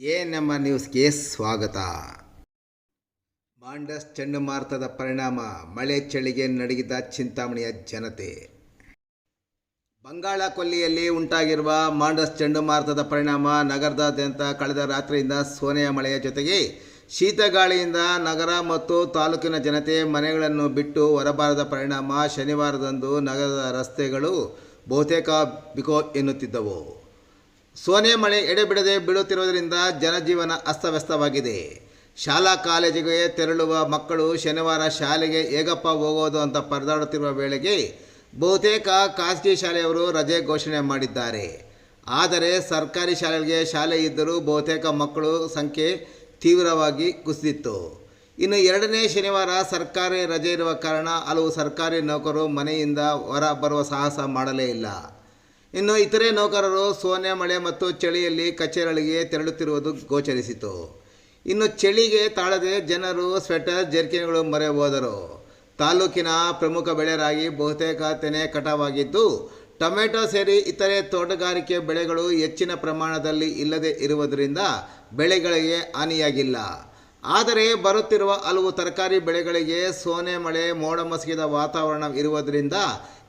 ನಮ್ಮ ನ್ಯೂಸ್ಗೆ ಸ್ವಾಗತ. ಮಾಂಡಸ್ ಚಂಡಮಾರುತದ ಪರಿಣಾಮ ಮಳೆ ಚಳಿಗೆ ನಡುಗಿದ ಚಿಂತಾಮಣಿಯ ಜನತೆ. ಬಂಗಾಳ ಕೊಲ್ಲಿಯಲ್ಲಿ ಉಂಟಾಗಿರುವ ಮಾಂಡಸ್ ಚಂಡಮಾರುತದ ಪರಿಣಾಮ ನಗರದಾದ್ಯಂತ ಕಳೆದ ರಾತ್ರಿಯಿಂದ ಸೋನೆಯ ಮಳೆಯ ಜೊತೆಗೆ ಶೀತಗಾಳಿಯಿಂದ ನಗರ ಮತ್ತು ತಾಲೂಕಿನ ಜನತೆ ಮನೆಗಳನ್ನು ಬಿಟ್ಟು ಹೊರಬಾರದ ಪರಿಣಾಮ ಶನಿವಾರದಂದು ನಗರದ ರಸ್ತೆಗಳು ಬಹುತೇಕ ಬಿಕೋ ಎನ್ನುತ್ತಿದ್ದವು. ಸೋನೆ ಮಳೆ ಎಡೆಬಿಡದೆ ಬೀಳುತ್ತಿರುವುದರಿಂದ ಜನಜೀವನ ಅಸ್ತವ್ಯಸ್ತವಾಗಿದೆ. ಶಾಲಾ ಕಾಲೇಜಿಗೆ ತೆರಳುವ ಮಕ್ಕಳು ಶನಿವಾರ ಶಾಲೆಗೆ ಹೇಗಪ್ಪ ಹೋಗೋದು ಅಂತ ಪರದಾಡುತ್ತಿರುವ ವೇಳೆಗೆ ಬಹುತೇಕ ಖಾಸಗಿ ಶಾಲೆಯವರು ರಜೆ ಘೋಷಣೆ ಮಾಡಿದ್ದಾರೆ. ಆದರೆ ಸರ್ಕಾರಿ ಶಾಲೆ ಇದ್ದರೂ ಬಹುತೇಕ ಮಕ್ಕಳು ಸಂಖ್ಯೆ ತೀವ್ರವಾಗಿ ಕುಸಿದಿತ್ತು. ಇನ್ನು ಎರಡನೇ ಶನಿವಾರ ಸರ್ಕಾರಿ ರಜೆ ಇರುವ ಕಾರಣ ಹಲವು ಸರ್ಕಾರಿ ನೌಕರರು ಮನೆಯಿಂದ ಹೊರ ಬರುವ ಸಾಹಸ ಮಾಡಲೇ ಇಲ್ಲ. ಇನ್ನು ಇತರೆ ನೌಕರರು ಸೋನೆ ಮಳೆ ಮತ್ತು ಚಳಿಯಲ್ಲಿ ಕಚೇರಿಗಳಿಗೆ ತೆರಳುತ್ತಿರುವುದು ಗೋಚರಿಸಿತು. ಇನ್ನು ಚಳಿಗೆ ತಾಳದೆ ಜನರು ಸ್ವೆಟರ್ ಜರ್ಕಿನ್ಗಳು ಮೊರೆ ಹೋದರು. ತಾಲೂಕಿನ ಪ್ರಮುಖ ಬೆಳೆ ರಾಗಿ ಬಹುತೇಕ ತೆನೆ ಕಟಾವಾಗಿದ್ದು, ಟೊಮೆಟೊ ಸೇರಿ ಇತರೆ ತೋಟಗಾರಿಕೆ ಬೆಳೆಗಳು ಹೆಚ್ಚಿನ ಪ್ರಮಾಣದಲ್ಲಿ ಇಲ್ಲದೆ ಇರುವುದರಿಂದ ಬೆಳೆಗಳಿಗೆ ಹಾನಿಯಾಗಿಲ್ಲ. ಆದರೆ ಬರುತ್ತಿರುವ ಹಲವು ತರಕಾರಿ ಬೆಳೆಗಳಿಗೆ ಸೋನೆ ಮಳೆ ಮೋಡ ಮಸಗಿದ ವಾತಾವರಣ ಇರುವುದರಿಂದ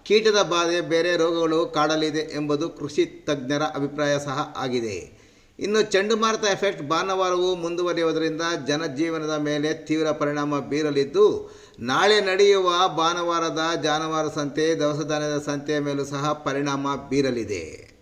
ಕೀಟದ ಬಾಧೆ ಬೇರೆ ರೋಗಗಳು ಕಾಡಲಿದೆ ಎಂಬುದು ಕೃಷಿ ತಜ್ಞರ ಅಭಿಪ್ರಾಯ ಸಹ ಆಗಿದೆ. ಇನ್ನು ಚಂಡಮಾರುತ ಎಫೆಕ್ಟ್ ಭಾನುವಾರವೂ ಮುಂದುವರಿಯುವುದರಿಂದ ಜನಜೀವನದ ಮೇಲೆ ತೀವ್ರ ಪರಿಣಾಮ ಬೀರಲಿದ್ದು, ನಾಳೆ ನಡೆಯುವ ಭಾನುವಾರದ ಜಾನುವಾರು ಸಂತೆ, ದವಸ ಧಾನ್ಯದ ಸಂತೆಯ ಮೇಲೂ ಸಹ ಪರಿಣಾಮ ಬೀರಲಿದೆ.